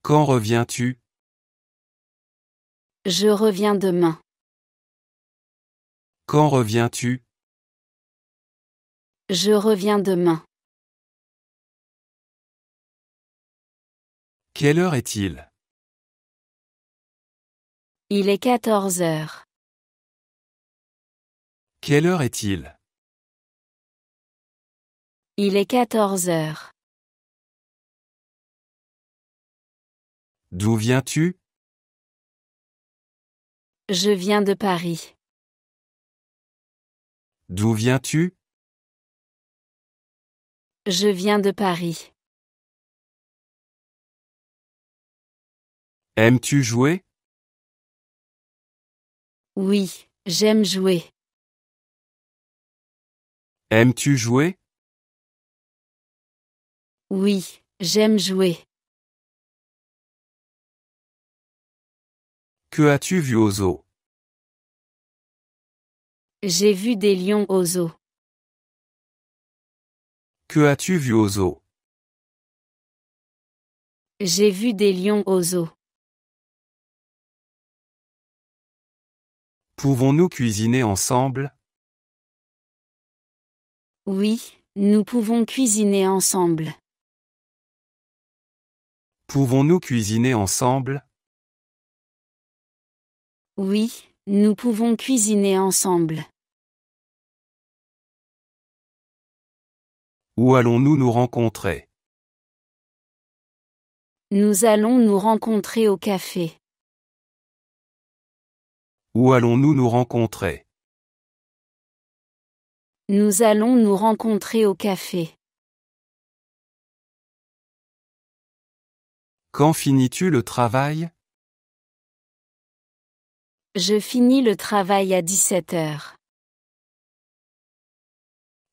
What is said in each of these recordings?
Quand reviens-tu? Je reviens demain. Quand reviens-tu? Je reviens demain. Quelle heure est-il? Il est 14 heures. Quelle heure est-il? Il est 14 heures. D'où viens-tu? Je viens de Paris. D'où viens-tu? Je viens de Paris. Aimes-tu jouer? Oui, j'aime jouer. Aimes-tu jouer? Oui, j'aime jouer. Que as-tu vu au zoo? J'ai vu des lions au zoo. Que as-tu vu au zoo? J'ai vu des lions au zoo. Pouvons-nous cuisiner ensemble? Oui, nous pouvons cuisiner ensemble. Pouvons-nous cuisiner ensemble? Oui, nous pouvons cuisiner ensemble. Où allons-nous nous rencontrer? Nous allons nous rencontrer au café. Où allons-nous nous rencontrer? Nous allons nous rencontrer au café. Quand finis-tu le travail? Je finis le travail à 17 heures.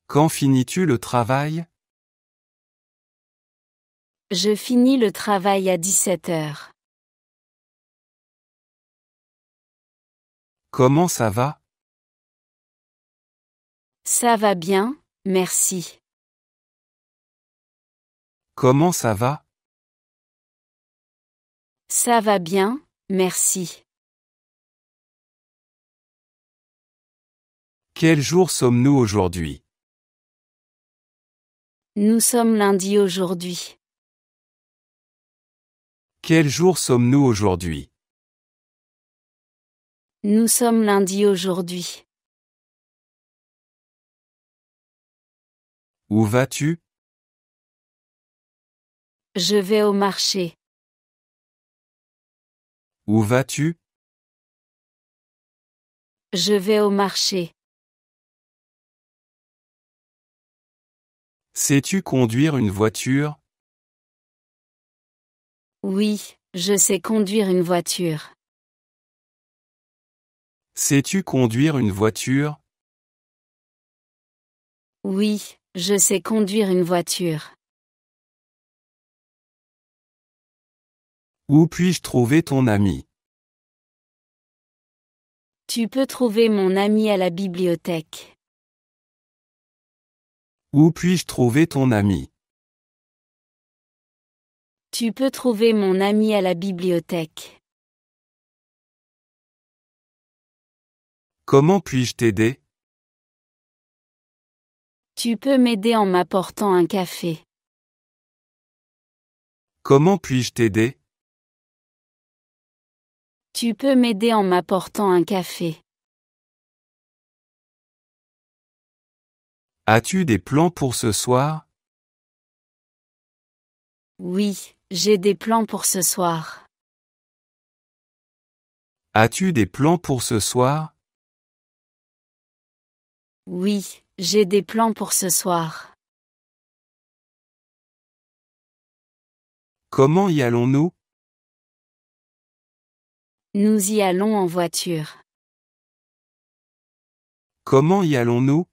Quand finis-tu le travail? Je finis le travail à 17 heures. Comment ça va? Ça va bien, merci. Comment ça va? Ça va bien, merci. Quel jour sommes-nous aujourd'hui? Nous sommes lundi aujourd'hui. Quel jour sommes-nous aujourd'hui? Nous sommes lundi aujourd'hui. Où vas-tu? Je vais au marché. Où vas-tu? Je vais au marché. Sais-tu conduire une voiture? Oui, je sais conduire une voiture. Sais-tu conduire une voiture? Oui, je sais conduire une voiture. Où puis-je trouver ton ami? Tu peux trouver mon ami à la bibliothèque. Où puis-je trouver ton ami? Tu peux trouver mon ami à la bibliothèque. Comment puis-je t'aider? Tu peux m'aider en m'apportant un café. Comment puis-je t'aider? Tu peux m'aider en m'apportant un café. As-tu des plans pour ce soir? Oui, j'ai des plans pour ce soir. As-tu des plans pour ce soir? Oui, j'ai des plans pour ce soir. Comment y allons-nous? Nous y allons en voiture. Comment y allons-nous?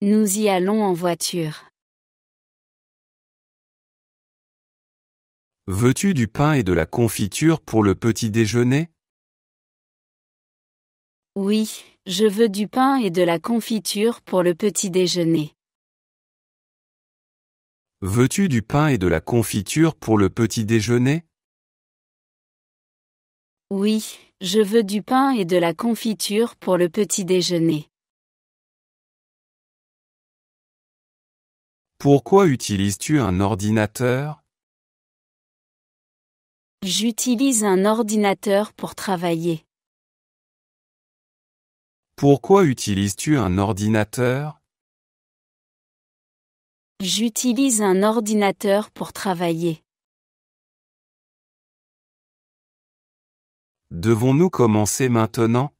Nous y allons en voiture. Veux-tu du pain et de la confiture pour le petit déjeuner? Oui, je veux du pain et de la confiture pour le petit déjeuner. Veux-tu du pain et de la confiture pour le petit déjeuner? Oui, je veux du pain et de la confiture pour le petit déjeuner. Pourquoi utilises-tu un ordinateur? J'utilise un ordinateur pour travailler. Pourquoi utilises-tu un ordinateur? J'utilise un ordinateur pour travailler. Devons-nous commencer maintenant?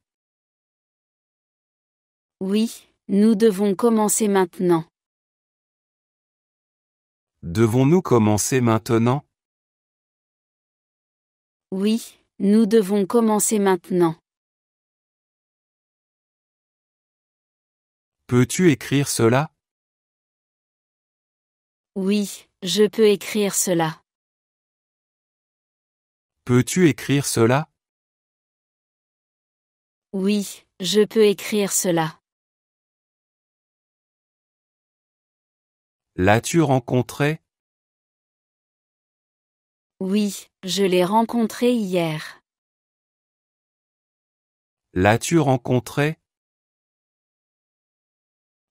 Oui, nous devons commencer maintenant. Devons-nous commencer maintenant? Oui, nous devons commencer maintenant. Peux-tu écrire cela? Oui, je peux écrire cela. Peux-tu écrire cela? Oui, je peux écrire cela. L'as-tu rencontré? Oui, je l'ai rencontré hier. L'as-tu rencontré?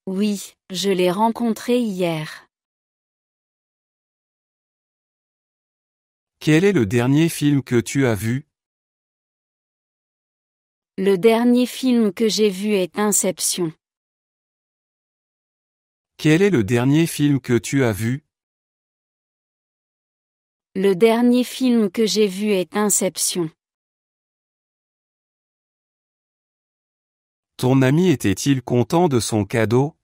Oui, je l'ai rencontré hier. Quel est le dernier film que tu as vu? Le dernier film que j'ai vu est Inception. Quel est le dernier film que tu as vu? Le dernier film que j'ai vu est Inception. Ton ami était-il content de son cadeau?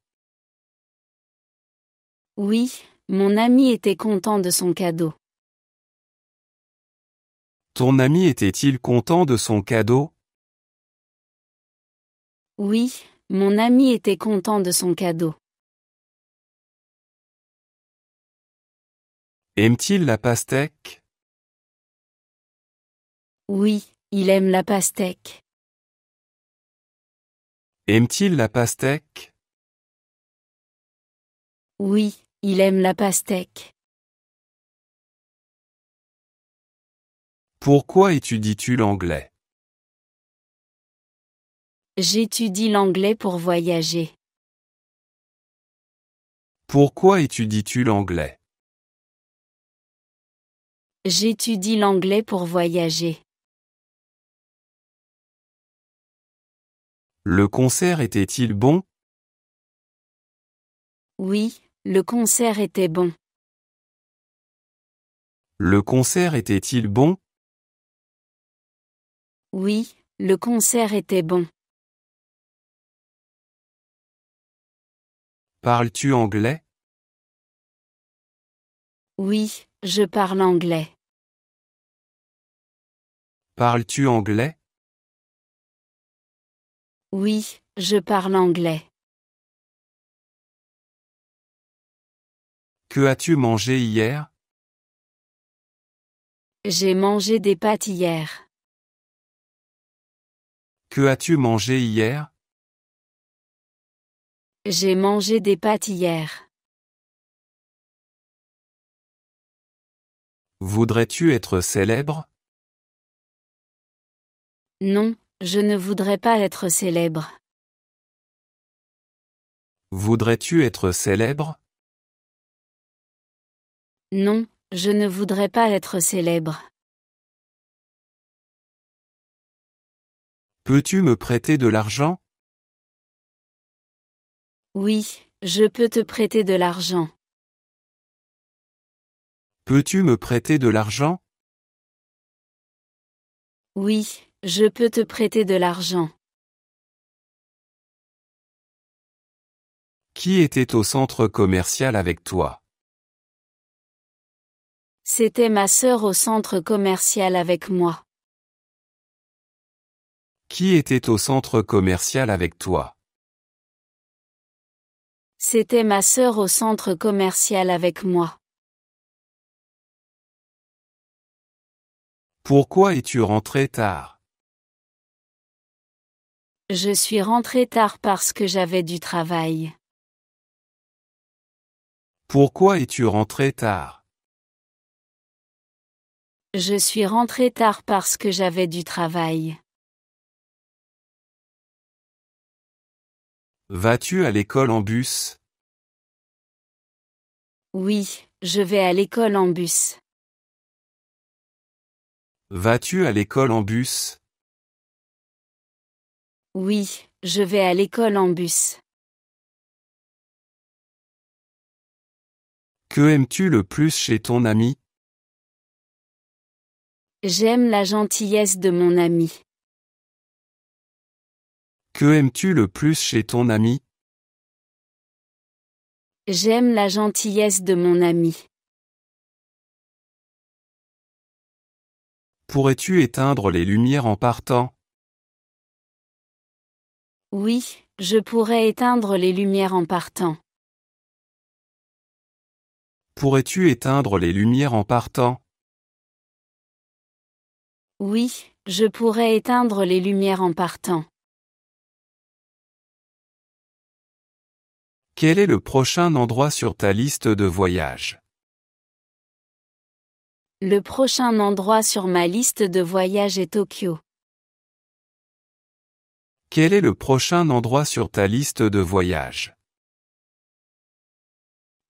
Oui, mon ami était content de son cadeau. Ton ami était-il content de son cadeau? Oui, mon ami était content de son cadeau. Aime-t-il la pastèque? Oui, il aime la pastèque. Aime-t-il la pastèque? Oui, il aime la pastèque. Pourquoi étudies-tu l'anglais? J'étudie l'anglais pour voyager. Pourquoi étudies-tu l'anglais? J'étudie l'anglais pour voyager. Le concert était-il bon? Oui, le concert était bon. Le concert était-il bon? Oui, le concert était bon. Parles-tu anglais? Oui, je parle anglais. Parles-tu anglais? Oui, je parle anglais. Que as-tu mangé hier? J'ai mangé des pâtes hier. Que as-tu mangé hier? J'ai mangé des pâtes hier. Voudrais-tu être célèbre? Non, je ne voudrais pas être célèbre. Voudrais-tu être célèbre? Non, je ne voudrais pas être célèbre. Peux-tu me prêter de l'argent? Oui, je peux te prêter de l'argent. Peux-tu me prêter de l'argent? Oui, je peux te prêter de l'argent. Qui était au centre commercial avec toi? C'était ma sœur au centre commercial avec moi. Qui était au centre commercial avec toi? C'était ma sœur au centre commercial avec moi. Pourquoi es-tu rentré tard? Je suis rentrée tard parce que j'avais du travail. Pourquoi es-tu rentré tard? Je suis rentré tard parce que j'avais du travail. Vas-tu à l'école en bus? Oui, je vais à l'école en bus. Vas-tu à l'école en bus? Oui, je vais à l'école en bus. Que aimes-tu le plus chez ton ami? J'aime la gentillesse de mon ami. Que aimes-tu le plus chez ton ami? J'aime la gentillesse de mon ami. Pourrais-tu éteindre les lumières en partant? Oui, je pourrais éteindre les lumières en partant. Pourrais-tu éteindre les lumières en partant? Oui, je pourrais éteindre les lumières en partant. Quel est le prochain endroit sur ta liste de voyage? Le prochain endroit sur ma liste de voyage est Tokyo. Quel est le prochain endroit sur ta liste de voyage?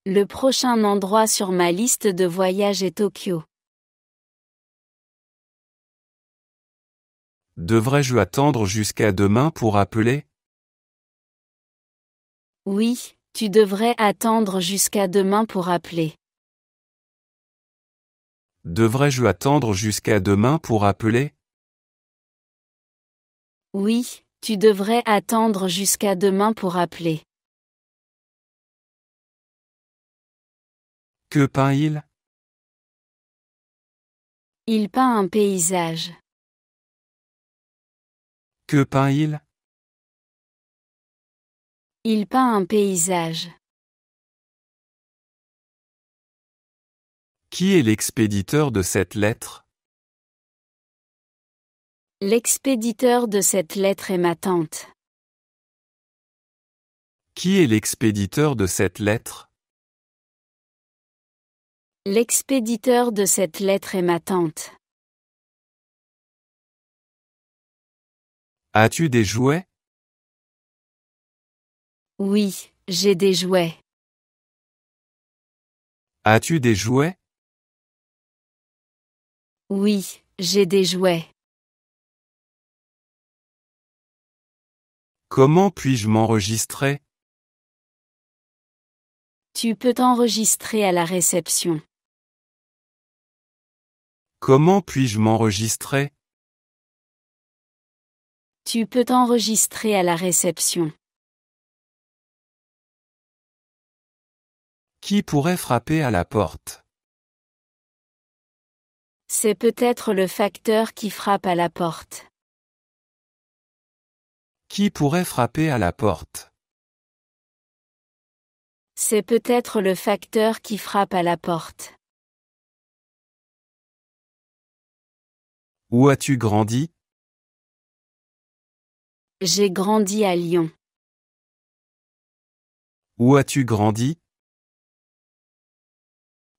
Le prochain endroit sur ma liste de voyage est Tokyo. Devrais-je attendre jusqu'à demain pour appeler? Oui, tu devrais attendre jusqu'à demain pour appeler. Devrais-je attendre jusqu'à demain pour appeler? Oui, tu devrais attendre jusqu'à demain pour appeler. Que peint-il? Il peint un paysage. Que peint-il? Il peint un paysage. Qui est l'expéditeur de cette lettre? L'expéditeur de cette lettre est ma tante. Qui est l'expéditeur de cette lettre? L'expéditeur de cette lettre est ma tante. As-tu des jouets? Oui, j'ai des jouets. As-tu des jouets? Oui, j'ai des jouets. Comment puis-je m'enregistrer? Tu peux t'enregistrer à la réception. Comment puis-je m'enregistrer? Tu peux t'enregistrer à la réception. Qui pourrait frapper à la porte? C'est peut-être le facteur qui frappe à la porte. Qui pourrait frapper à la porte? C'est peut-être le facteur qui frappe à la porte. Où as-tu grandi? J'ai grandi à Lyon. Où as-tu grandi?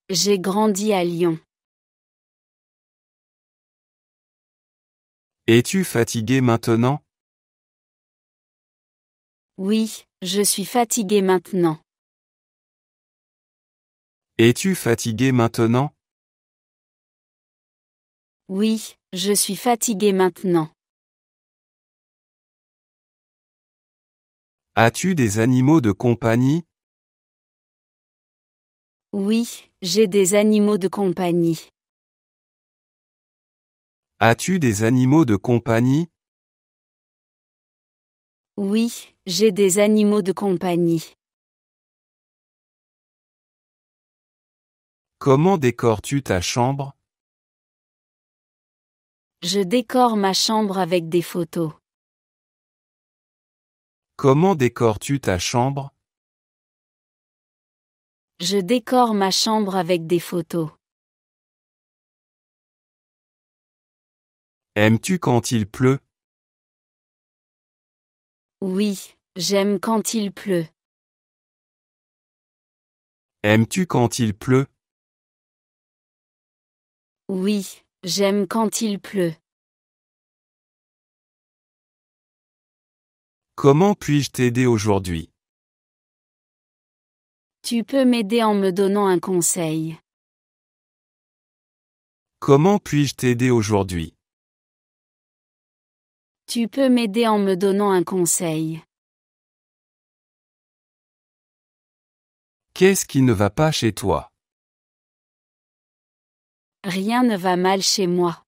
J'ai grandi à Lyon. Es-tu fatigué maintenant? Oui, je suis fatigué maintenant. Es-tu fatigué maintenant? Oui, je suis fatigué maintenant. As-tu des animaux de compagnie? Oui, j'ai des animaux de compagnie. As-tu des animaux de compagnie? Oui, j'ai des animaux de compagnie. Comment décores-tu ta chambre? Je décore ma chambre avec des photos. Comment décores-tu ta chambre? Je décore ma chambre avec des photos. Aimes-tu quand il pleut? Oui, j'aime quand il pleut. Aimes-tu quand il pleut? Oui, j'aime quand il pleut. Comment puis-je t'aider aujourd'hui? Tu peux m'aider en me donnant un conseil. Comment puis-je t'aider aujourd'hui? Tu peux m'aider en me donnant un conseil. Qu'est-ce qui ne va pas chez toi? Rien ne va mal chez moi.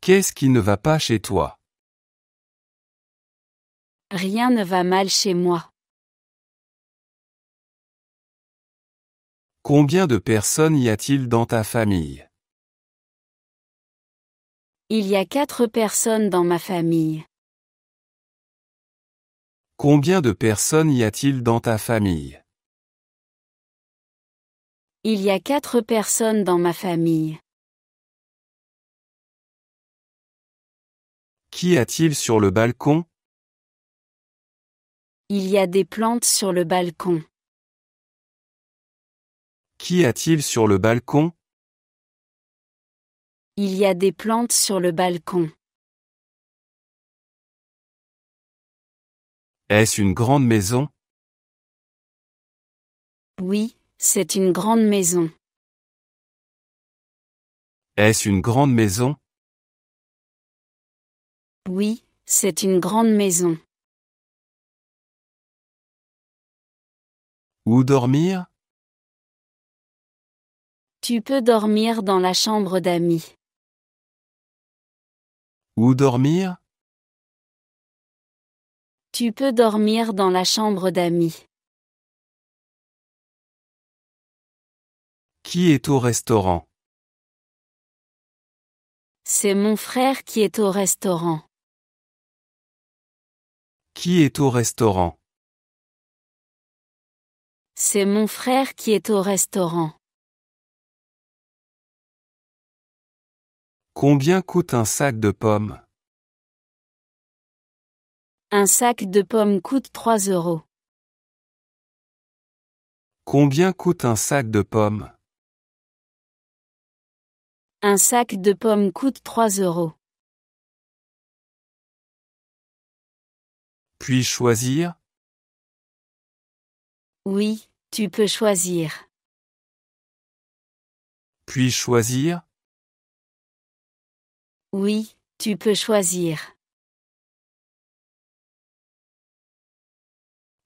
Qu'est-ce qui ne va pas chez toi? Rien ne va mal chez moi. Combien de personnes y a-t-il dans ta famille? Il y a 4 personnes dans ma famille. Combien de personnes y a-t-il dans ta famille? Il y a 4 personnes dans ma famille. Qu'y a-t-il sur le balcon? Il y a des plantes sur le balcon. Qu'y a-t-il sur le balcon? Il y a des plantes sur le balcon. Est-ce une grande maison? Oui, c'est une grande maison. Est-ce une grande maison? Oui, c'est une grande maison. Où dormir? Tu peux dormir dans la chambre d'amis. Où dormir? Tu peux dormir dans la chambre d'amis. Qui est au restaurant? C'est mon frère qui est au restaurant. Qui est au restaurant? C'est mon frère qui est au restaurant. Combien coûte un sac de pommes? Un sac de pommes coûte 3 €. Combien coûte un sac de pommes? Un sac de pommes coûte 3 €. Puis-je choisir? Oui, tu peux choisir. Puis-je choisir? Oui, tu peux choisir.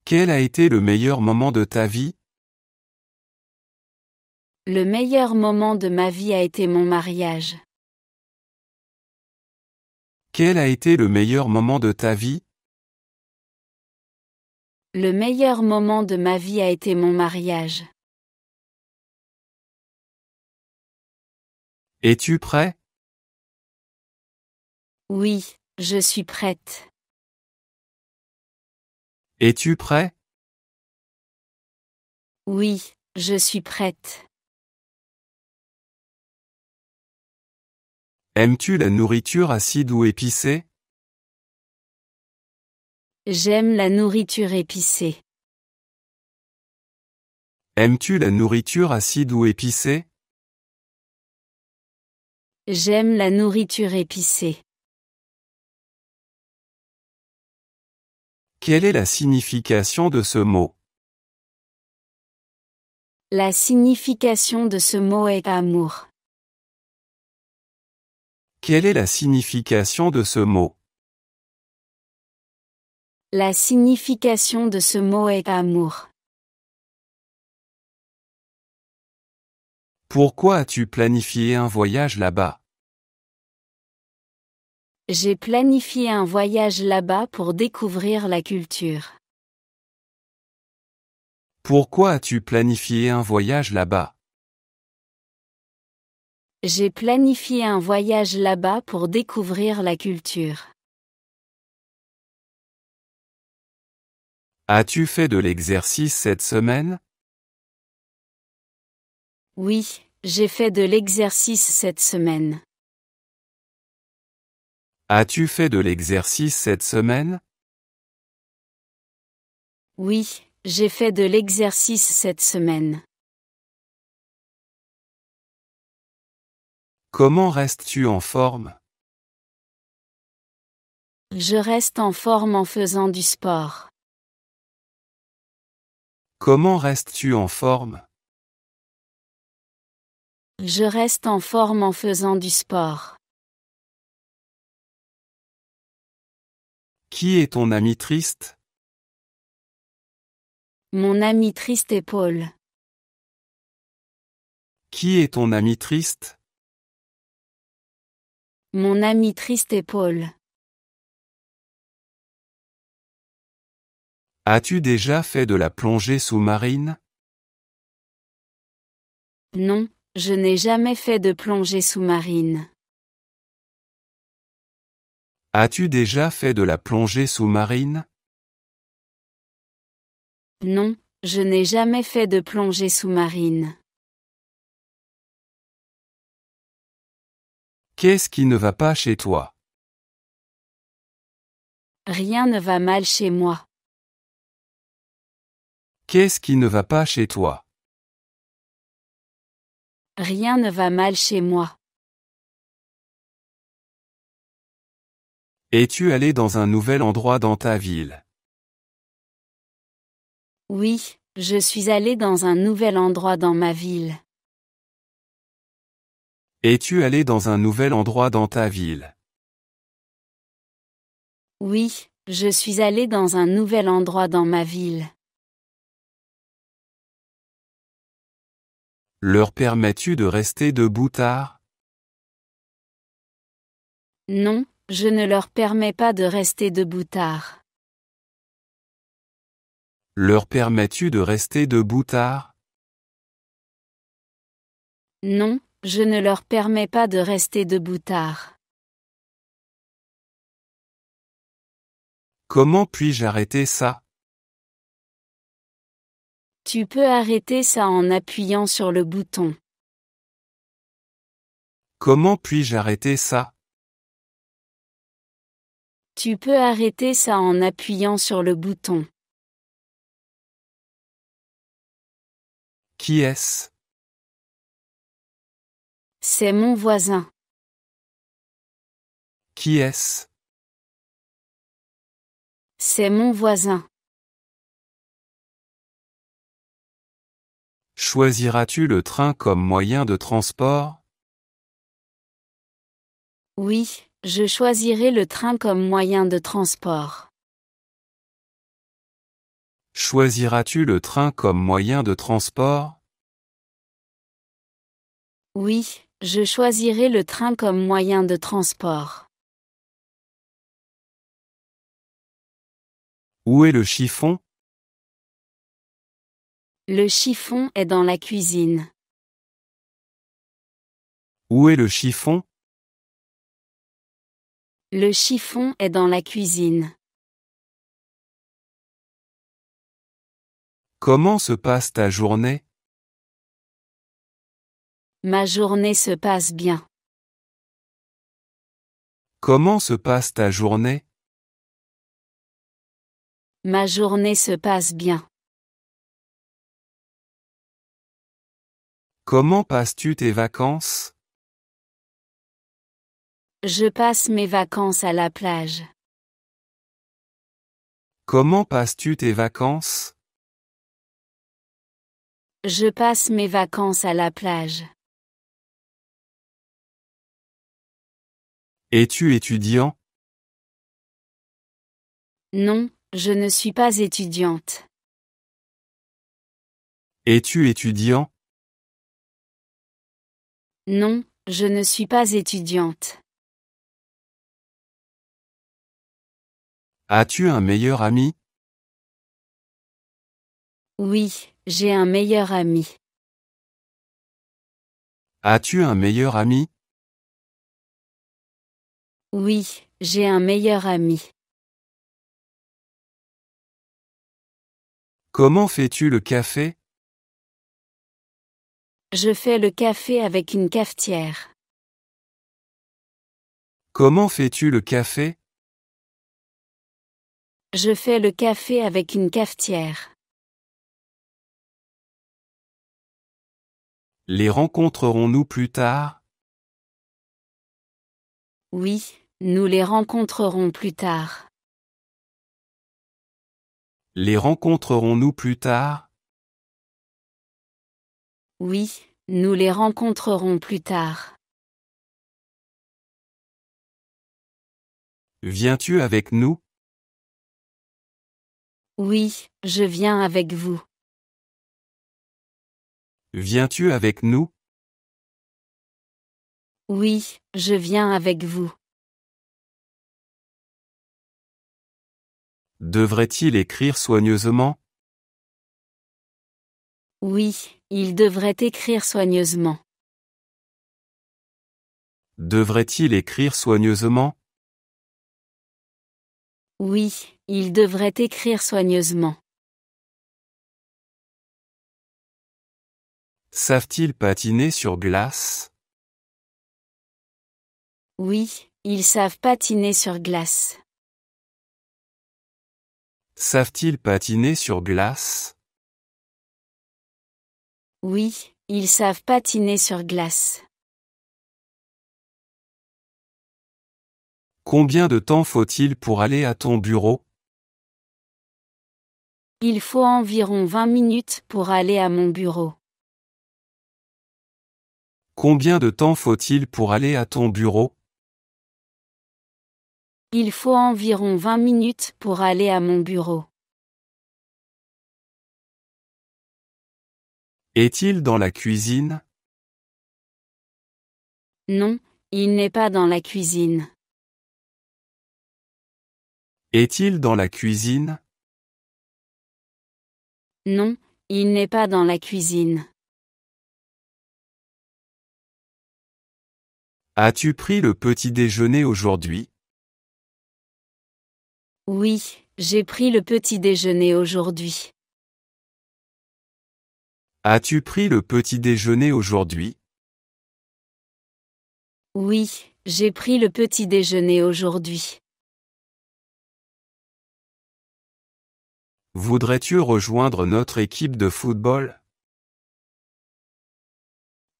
Quel a été le meilleur moment de ta vie? Le meilleur moment de ma vie a été mon mariage. Quel a été le meilleur moment de ta vie? Le meilleur moment de ma vie a été mon mariage. Es-tu prêt? Oui, je suis prête. Es-tu prêt? Oui, je suis prête. Aimes-tu la nourriture acide ou épicée? J'aime la nourriture épicée. Aimes-tu la nourriture acide ou épicée? J'aime la nourriture épicée. Quelle est la signification de ce mot? La signification de ce mot est amour. Quelle est la signification de ce mot? La signification de ce mot est amour. Pourquoi as-tu planifié un voyage là-bas? J'ai planifié un voyage là-bas pour découvrir la culture. Pourquoi as-tu planifié un voyage là-bas? J'ai planifié un voyage là-bas pour découvrir la culture. As-tu fait de l'exercice cette semaine? Oui, j'ai fait de l'exercice cette semaine. As-tu fait de l'exercice cette semaine? Oui, j'ai fait de l'exercice cette semaine. Comment restes-tu en forme? Je reste en forme en faisant du sport. Comment restes-tu en forme? Je reste en forme en faisant du sport. Qui est ton ami triste? Mon ami triste est Paul. Qui est ton ami triste? Mon ami triste est Paul. As-tu déjà fait de la plongée sous-marine? Non, je n'ai jamais fait de plongée sous-marine. As-tu déjà fait de la plongée sous-marine? Non, je n'ai jamais fait de plongée sous-marine. Qu'est-ce qui ne va pas chez toi? Rien ne va mal chez moi. Qu'est-ce qui ne va pas chez toi? Rien ne va mal chez moi. Es-tu allé dans un nouvel endroit dans ta ville? Oui, je suis allé dans un nouvel endroit dans ma ville. Es-tu allé dans un nouvel endroit dans ta ville? Oui, je suis allé dans un nouvel endroit dans ma ville. Leur permets-tu de rester debout tard? Non, je ne leur permets pas de rester debout tard. Leur permets-tu de rester debout tard? Non, je ne leur permets pas de rester debout tard. Comment puis-je arrêter ça? Tu peux arrêter ça en appuyant sur le bouton. Comment puis-je arrêter ça? Tu peux arrêter ça en appuyant sur le bouton. Qui est-ce? C'est mon voisin. Qui est-ce? C'est mon voisin. Choisiras-tu le train comme moyen de transport? Oui, je choisirai le train comme moyen de transport. Choisiras-tu le train comme moyen de transport? Oui, je choisirai le train comme moyen de transport. Où est le chiffon? Le chiffon est dans la cuisine. Où est le chiffon? Le chiffon est dans la cuisine. Comment se passe ta journée? Ma journée se passe bien. Comment se passe ta journée? Ma journée se passe bien. Comment passes-tu tes vacances? Je passe mes vacances à la plage. Comment passes-tu tes vacances? Je passe mes vacances à la plage. Es-tu étudiant? Non, je ne suis pas étudiante. Es-tu étudiant? Non, je ne suis pas étudiante. As-tu un meilleur ami? Oui, j'ai un meilleur ami. As-tu un meilleur ami? Oui, j'ai un meilleur ami. Comment fais-tu le café? Je fais le café avec une cafetière. Comment fais-tu le café? Je fais le café avec une cafetière. Les rencontrerons-nous plus tard? Oui, nous les rencontrerons plus tard. Les rencontrerons-nous plus tard? Oui, nous les rencontrerons plus tard. Viens-tu avec nous? Oui, je viens avec vous. Viens-tu avec nous? Oui, je viens avec vous. Devrait-il écrire soigneusement? Oui, il devrait écrire soigneusement. Devrait-il écrire soigneusement? Oui, il devrait écrire soigneusement. Savent-ils patiner sur glace? Oui, ils savent patiner sur glace. Savent-ils patiner sur glace? Oui, ils savent patiner sur glace. Combien de temps faut-il pour aller à ton bureau? Il faut environ 20 minutes pour aller à mon bureau. Combien de temps faut-il pour aller à ton bureau? Il faut environ 20 minutes pour aller à mon bureau. Est-il dans la cuisine? Non, il n'est pas dans la cuisine. Est-il dans la cuisine? Non, il n'est pas dans la cuisine. As-tu pris le petit déjeuner aujourd'hui? Oui, j'ai pris le petit déjeuner aujourd'hui. As-tu pris le petit déjeuner aujourd'hui? Oui, j'ai pris le petit déjeuner aujourd'hui. Voudrais-tu rejoindre notre équipe de football?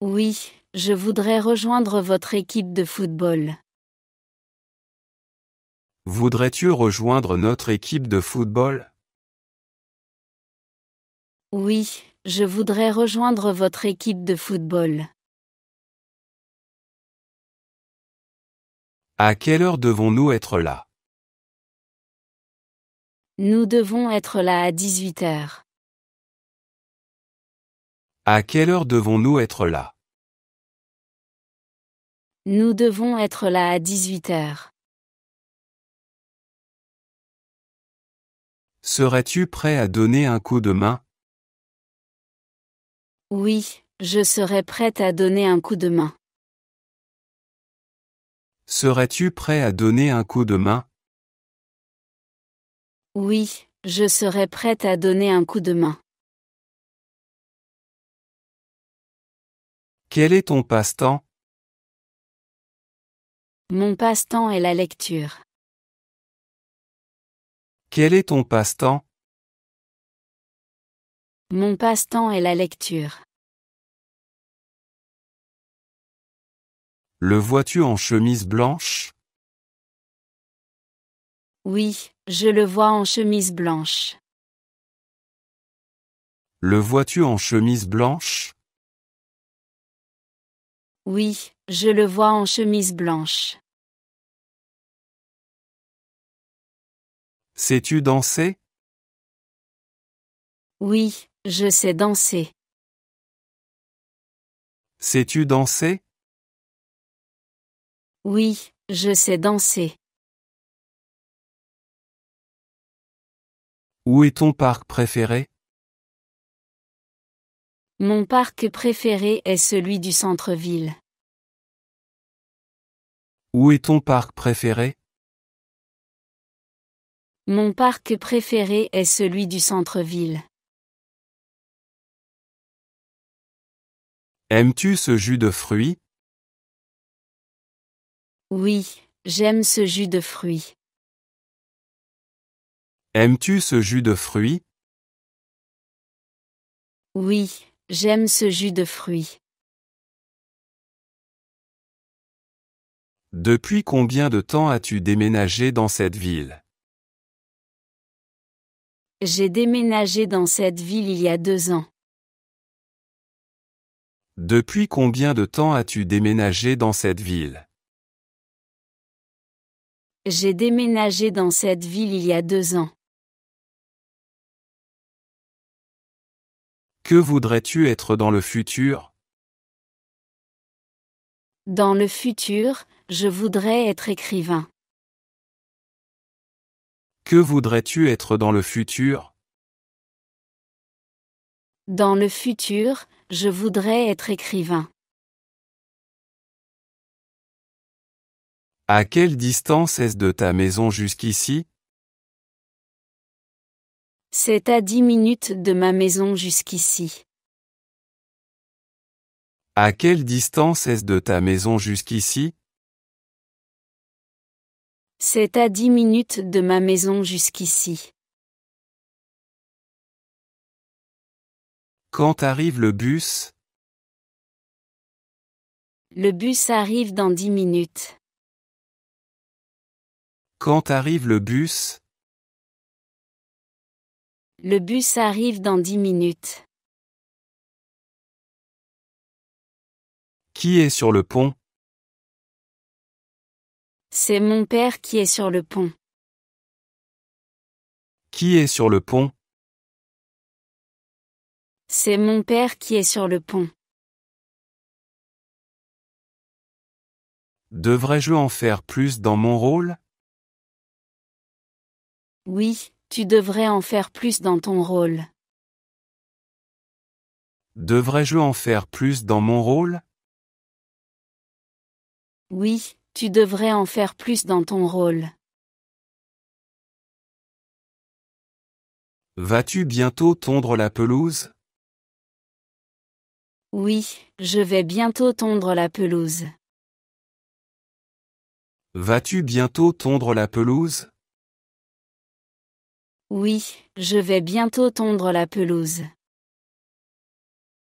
Oui, je voudrais rejoindre votre équipe de football. Voudrais-tu rejoindre notre équipe de football? Oui, je voudrais rejoindre votre équipe de football. À quelle heure devons-nous être là? Nous devons être là à 18 heures. À quelle heure devons-nous être là? Nous devons être là à 18 heures. Serais-tu prêt à donner un coup de main? Oui, je serai prête à donner un coup de main. Serais-tu prêt à donner un coup de main? Oui, je serai prête à donner un coup de main. Quel est ton passe-temps? Mon passe-temps est la lecture. Quel est ton passe-temps? Mon passe-temps est la lecture. Le vois-tu en chemise blanche? Oui, je le vois en chemise blanche. Le vois-tu en chemise blanche? Oui, je le vois en chemise blanche. Sais-tu danser? Oui, je sais danser. Sais-tu danser? Oui, je sais danser. Où est ton parc préféré? Mon parc préféré est celui du centre-ville. Où est ton parc préféré? Mon parc préféré est celui du centre-ville. Aimes-tu ce jus de fruits? Oui, j'aime ce jus de fruits. Aimes-tu ce jus de fruits? Oui, j'aime ce jus de fruits. Depuis combien de temps as-tu déménagé dans cette ville? J'ai déménagé dans cette ville il y a 2 ans. Depuis combien de temps as-tu déménagé dans cette ville? J'ai déménagé dans cette ville il y a 2 ans. Que voudrais-tu être dans le futur? Dans le futur, je voudrais être écrivain. Que voudrais-tu être dans le futur? Dans le futur, je voudrais être écrivain. À quelle distance est-ce de ta maison jusqu'ici? C'est à 10 minutes de ma maison jusqu'ici. À quelle distance est-ce de ta maison jusqu'ici? C'est à 10 minutes de ma maison jusqu'ici. Quand arrive le bus? Le bus arrive dans 10 minutes. Quand arrive le bus? Le bus arrive dans 10 minutes. Qui est sur le pont? C'est mon père qui est sur le pont. Qui est sur le pont? C'est mon père qui est sur le pont. Devrais-je en faire plus dans mon rôle? Oui, tu devrais en faire plus dans ton rôle. Devrais-je en faire plus dans mon rôle? Oui, tu devrais en faire plus dans ton rôle. Vas-tu bientôt tondre la pelouse? Oui, je vais bientôt tondre la pelouse. Vas-tu bientôt tondre la pelouse? Oui, je vais bientôt tondre la pelouse.